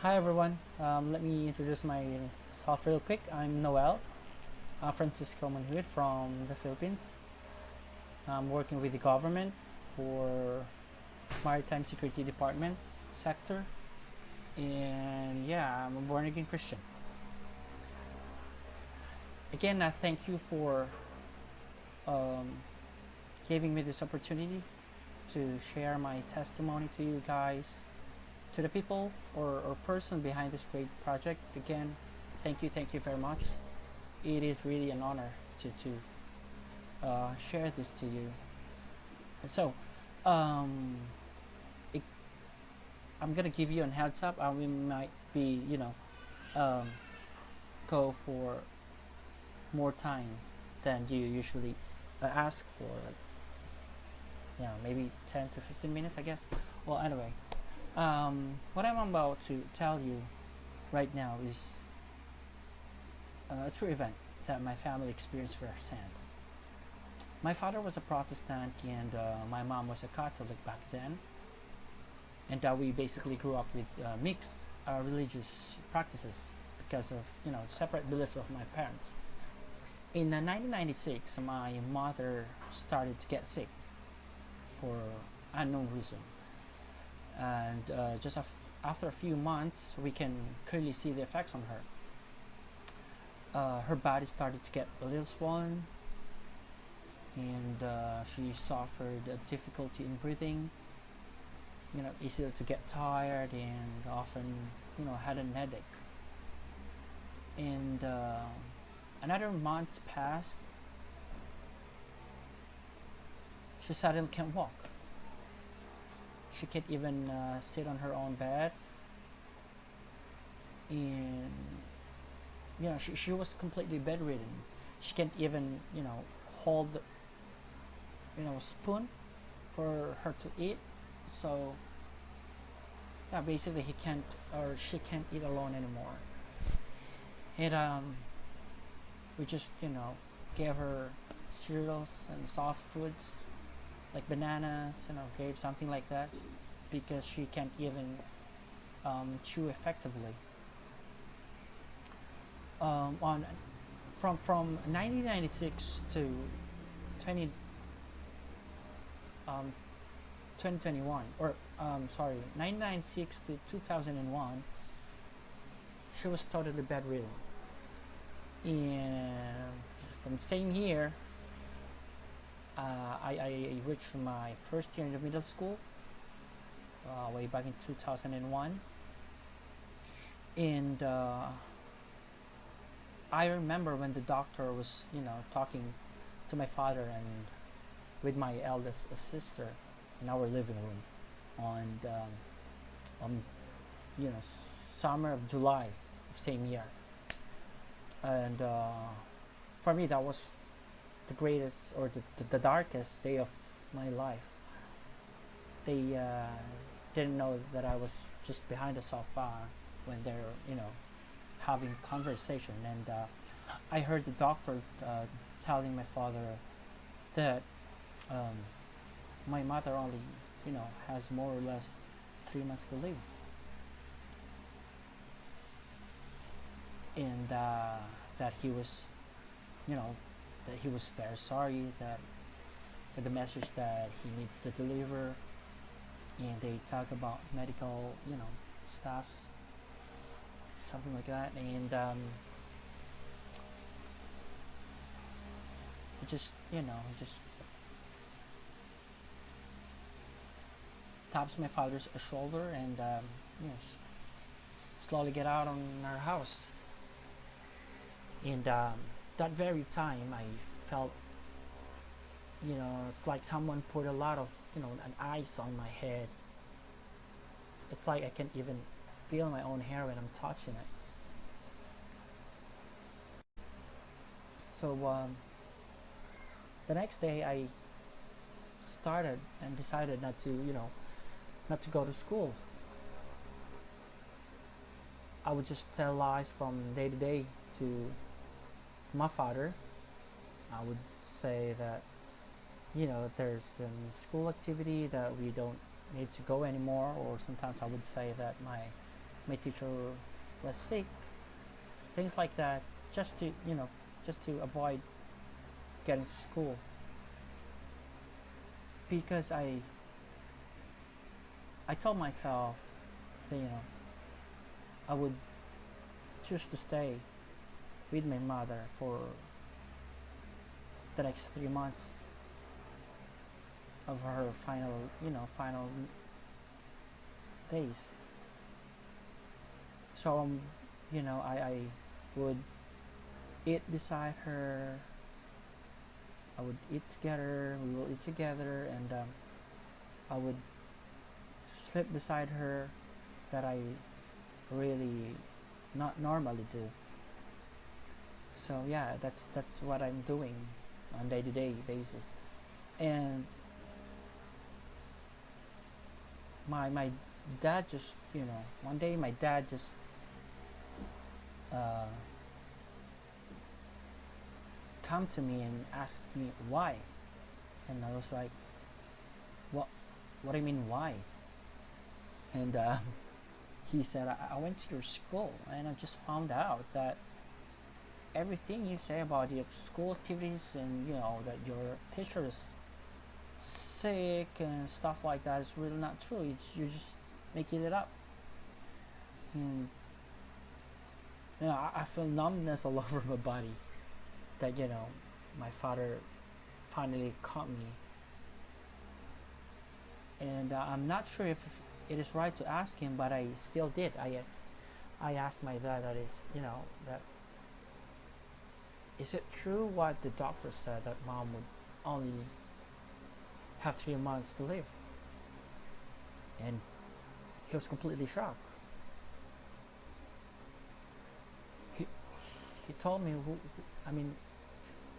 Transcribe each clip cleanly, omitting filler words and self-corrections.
Hi everyone. Let me introduce myself real quick. I'm Noel, Francisco Manhuit from the Philippines. I'm working with the government for Maritime Security Department sector, and yeah, I'm a born again Christian. Again, I thank you for um, giving me this opportunity to share my testimony to you guys, to the people or person behind this great project. Again, thank you very much. It is really an honor to share this to you. And so, um, it, I'm gonna give you a heads up. We might be, um, go for more time than you usually ask for. Like, maybe 10 to 15 minutes, I guess. Well, anyway, what I'm about to tell you right now is a true event that my family experienced firsthand. My father was a Protestant and my mom was a Catholic back then, and we basically grew up with mixed religious practices because of separate beliefs of my parents. In 1996, my mother started to get sick for unknown reason, and after a few months, we can clearly see the effects on her. Her body started to get a little swollen, and she suffered a difficulty in breathing. Easy to get tired, and often, had a headache. And another month passed. She suddenly can't walk. She can't even sit on her own bed, and she was completely bedridden. She can't even hold a spoon for her to eat. So yeah, basically he can't or she can't eat alone anymore. And we just gave her cereals and soft foods like bananas, grapes, something like that, because she can't even chew effectively. On from 1996 to 20 um, 2021, or sorry, 1996 to 2001, she was totally bedridden. And from same year, I reached my first year in the middle school, way back in 2001. And I remember when the doctor was, talking to my father and with my eldest sister in our living room on on you know summer of July of same year. And for me, that was the greatest or the darkest day of my life. They didn't know that I was just behind the sofa when they're having conversation, and I heard the doctor telling my father that um, my mother only has more or less 3 months to live, and that he was you know that he was very sorry that for the message that he needs to deliver. And they talk about medical stuff, something like that. And he just taps my father's shoulder and you know slowly get out on our house. And that very time I felt it's like someone put a lot of an ice on my head. It's like I can't even feel my own hair when I'm touching it. So the next day I started and decided not to go to school. I would just tell lies from day to day to my father. I would say that there's some school activity that we don't need to go anymore, or sometimes I would say that my my teacher was sick, things like that, just to just to avoid getting to school, because I told myself that I would choose to stay with my mother for the next 3 months of her final days. So I would eat beside her. I would eat together. We will eat together, and I would sleep beside her. That I really not normally do. So yeah, that's what I'm doing on day-to-day basis. And my dad just one day my dad just uh, come to me and ask me why, and I was like, what do you mean why? And he said, I went to your school and I just found out that everything you say about your school activities, and that your teacher is sick and stuff like that, is really not true. You're just making it up. And I feel numbness all over my body, that my father finally caught me. And I'm not sure if it is right to ask him, but I still did. I asked my dad, that is it true what the doctor said, that mom would only have 3 months to live? And he was completely shocked. He he told me I mean,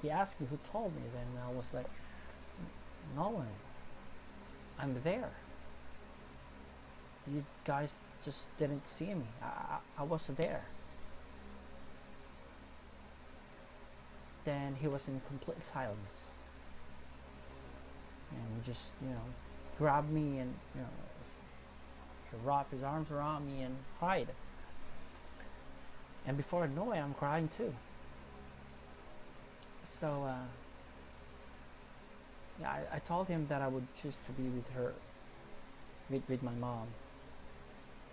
he asked me who told me. Then I was like, no one. I'm there. You guys just didn't see me. I was there. Then he was in complete silence, and he just grabbed me, and he wrapped his arms around me and cried. And before I know it, I'm crying too. So yeah, I told him that I would choose to be with her, with my mom,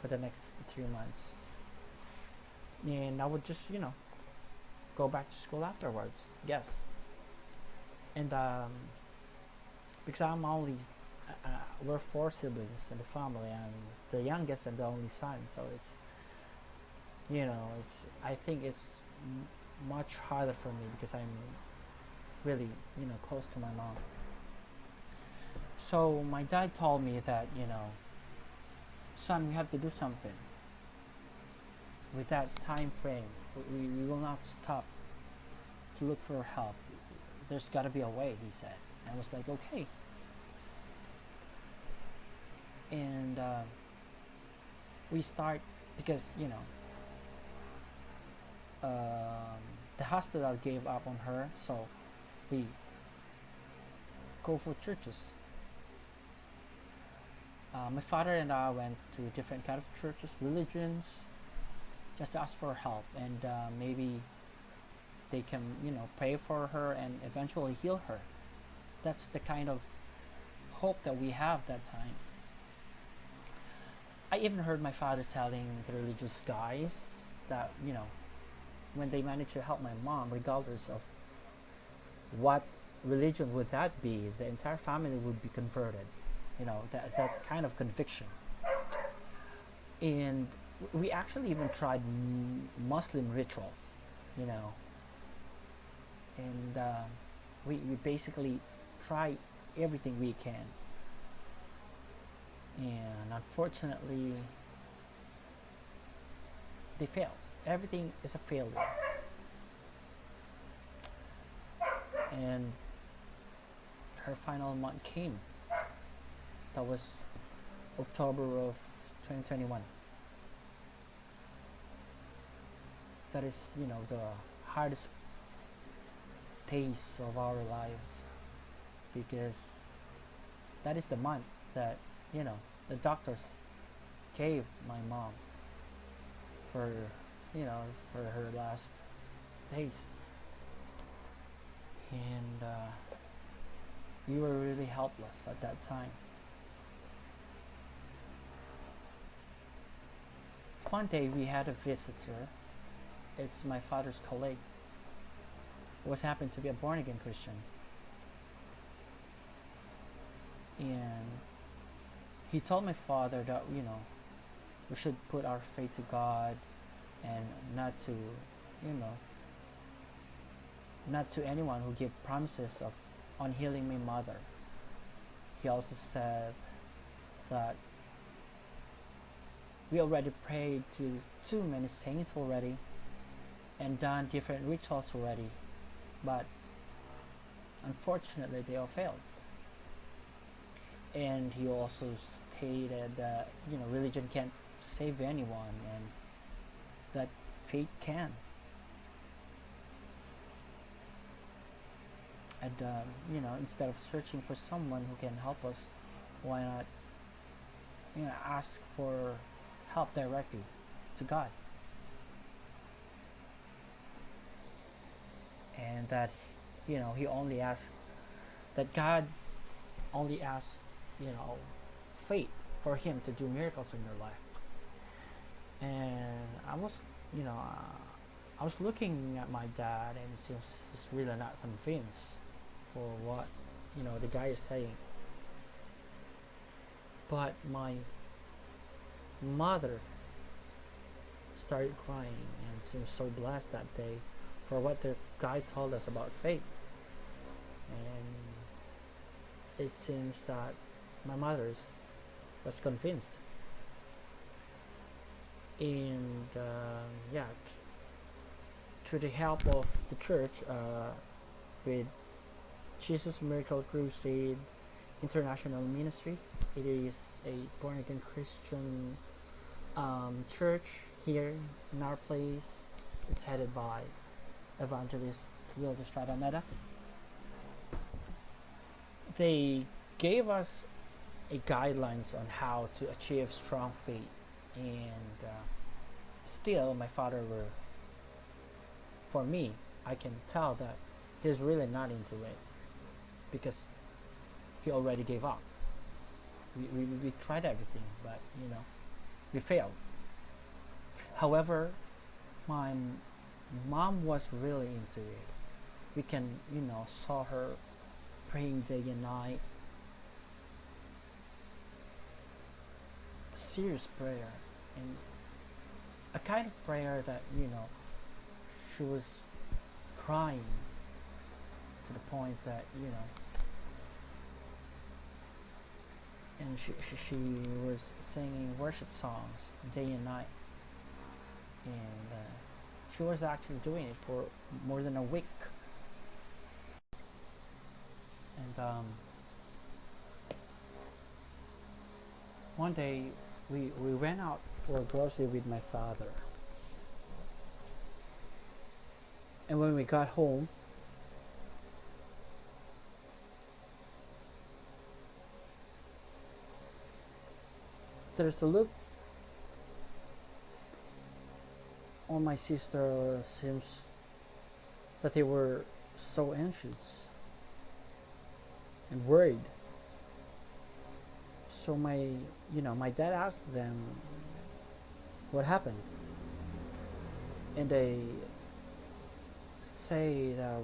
for the next 3 months, and I would just go back to school afterwards. Yes. And because I'm only we're 4 siblings in the family. I'm the youngest and the only son, so it's I think it's much harder for me, because I'm really close to my mom. So my dad told me that, son, we have to do something with that time frame. We will not stop to look for help. There's got to be a way, he said. I was like, okay. And we start, because the hospital gave up on her, so we go for churches. My father and I went to different kind of churches, religions, just to ask for help, and maybe they can pray for her and eventually heal her. That's the kind of hope that we have that time. I even heard my father telling the religious guys that when they manage to help my mom, regardless of what religion would that be, the entire family would be converted. That kind of conviction. And we actually even tried Muslim rituals, and we basically try everything we can. And unfortunately, they fail. Everything is a failure. And her final month came. That was October of 2021. That is, the hardest days of our life, because that is the month that the doctors gave my mom for, you know, for her last days. And we were really helpless at that time. One day we had a visitor. It's my father's colleague, who was happened to be a born again Christian. And he told my father that, you know, we should put our faith to God and not to, you know, not to anyone who give promises of on healing my mother. He also said that we already prayed to too many saints already and done different rituals already, but unfortunately they all failed. And he also stated that, you know, religion can't save anyone and that faith can. And you know, instead of searching for someone who can help us, why not, you know, ask for help directly to God? And that, you know, he only asks that God only asks, you know, faith for him to do miracles in your life. And I was, you know, I was looking at my dad, and it seems he's really not convinced for what, you know, the guy is saying. But my mother started crying and seemed so blessed that day for what the guy told us about faith. And it seems that my mother was convinced. And yeah, through the help of the church, with Jesus Miracle Crusade International Ministry, it is a born again Christian church here in our place. It's headed by evangelist Will Estrada Meda. They gave us a guidelines on how to achieve strong faith, and still my father were, for me, I can tell that he's really not into it because he already gave up. We tried everything, but you know, we failed. However, my mom was really into it. We can, you know, saw her praying day and night, serious prayer, and a kind of prayer that, you know, she was crying to the point that, you know, and she was singing worship songs day and night, and she was actually doing it for more than a week. And one day we went out for a grocery with my father, and when we got home, there's a look on my sister. Seems that they were so anxious and worried. So my dad asked them what happened, and they say that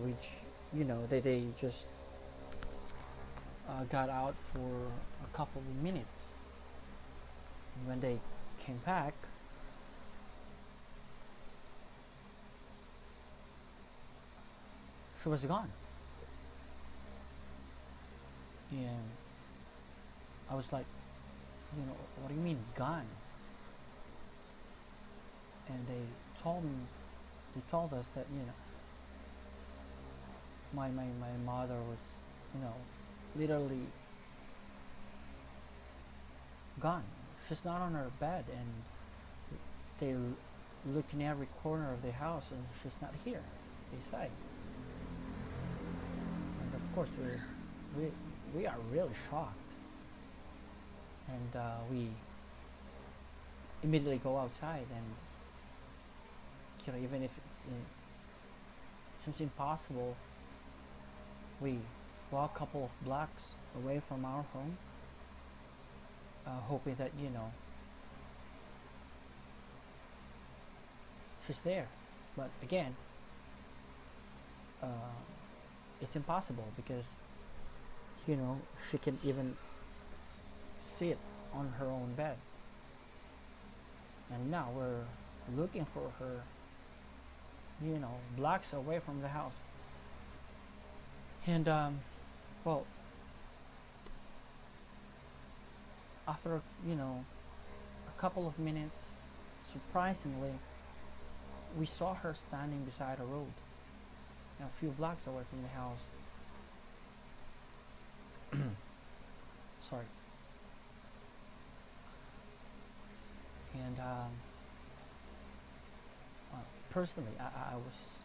they just got out for a couple of minutes. And when they came back, she was gone. And I was like, what do you mean gone? And they told us that, my mother was, literally gone. She's not on her bed, and they look in every corner of the house, and she's not here. They say, and of course we are really shocked, and we immediately go outside and even if seems impossible, we walk a couple of blocks away from our home, hoping that she's there. But again, uh, it's impossible because she can even sit on her own bed, and now we're looking for her blocks away from the house. And well, after a couple of minutes, surprisingly, we saw her standing beside a road, a few blocks away from the house. Sorry. And personally, I was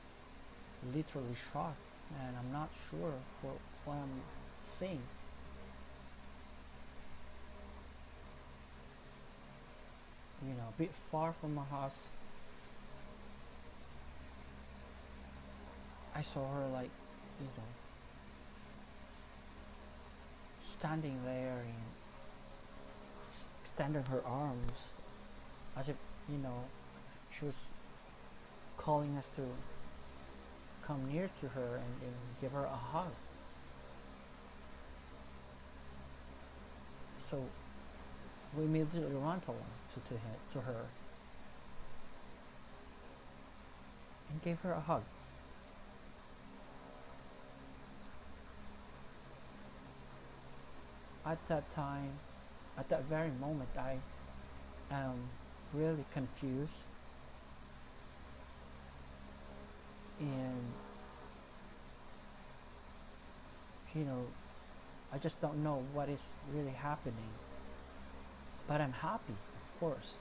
literally shocked, and I'm not sure what I'm seeing. A bit far from my house, I saw her like, standing there and extending her arms as if, she was calling us to come near to her and give her a hug. So we immediately ran to her and gave her a hug. At that time, at that very moment, I am really confused, and I just don't know what is really happening. But I'm happy, of course,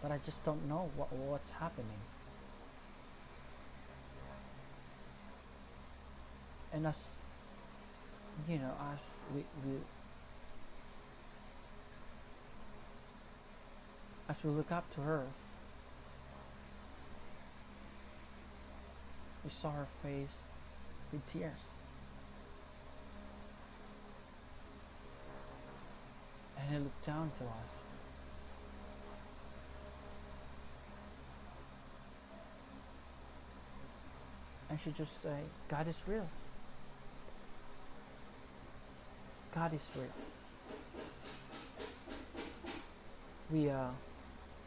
but I just don't know what's happening. And as as we look up to her, we saw her face with tears. And he looked down to us. And she just said, God is real. God is real. We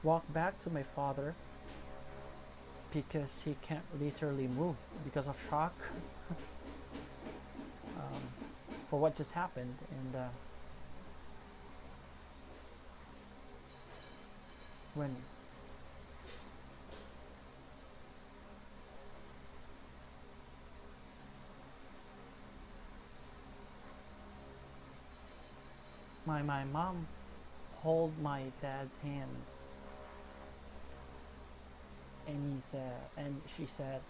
walked back to my father because he can't literally move because of shock for what just happened. And when my mom hold my dad's hand, and she said,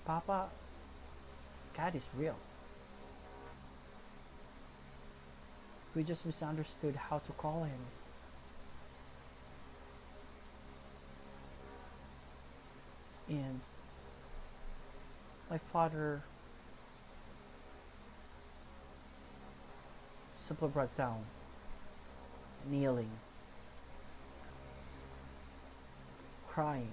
Papa, God is real. We just misunderstood how to call him. And my father simply broke down, kneeling, crying.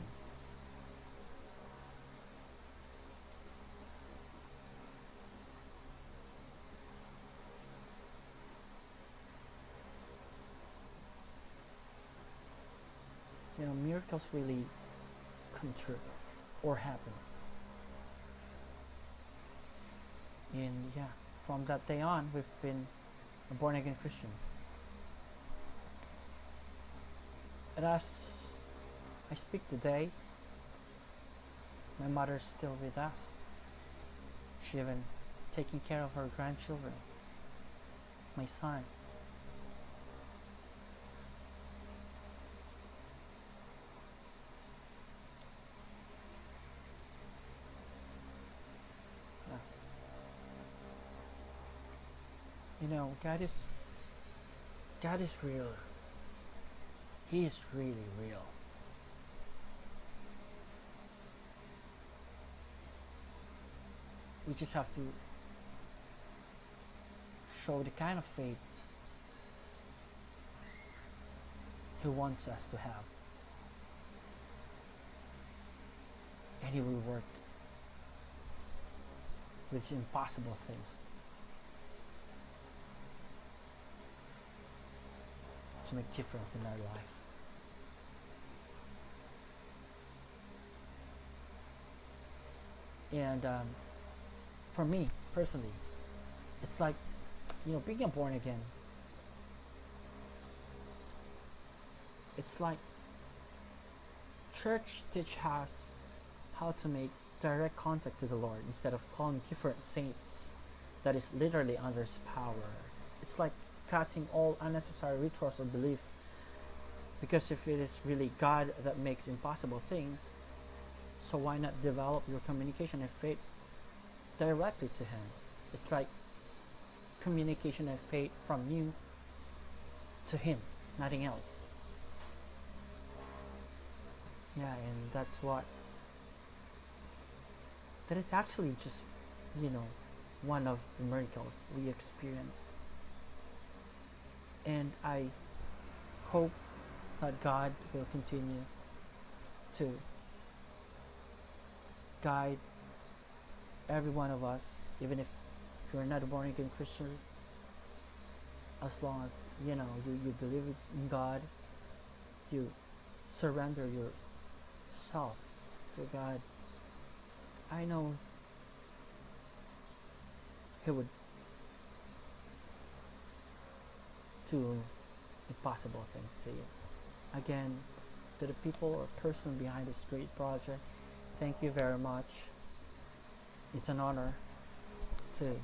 Miracles really come true or happen. And yeah, from that day on, we've been born again Christians. And as I speak today, my mother is still with us. She's even taking care of her grandchildren, my son. God is real. He is really real. We just have to show the kind of faith He wants us to have. And He will work with impossible things to make difference in our life. And for me personally, it's like, being born again. It's like church teach us how to make direct contact to the Lord instead of calling different saints that is literally under His power. It's like cutting all unnecessary rituals of belief, because if it is really God that makes impossible things, so why not develop your communication and faith directly to Him? It's like communication and faith from you to Him, nothing else. Yeah, and that is actually just, one of the miracles we experience. And I hope that God will continue to guide every one of us, even if you're not a born again Christian, as long as you believe in God, you surrender yourself to God. I know He would do impossible things to you. Again, to the people or person behind this great project, thank you very much. It's an honor to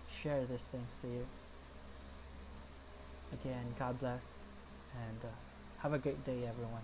share these things to you. Again, God bless, and have a great day, everyone.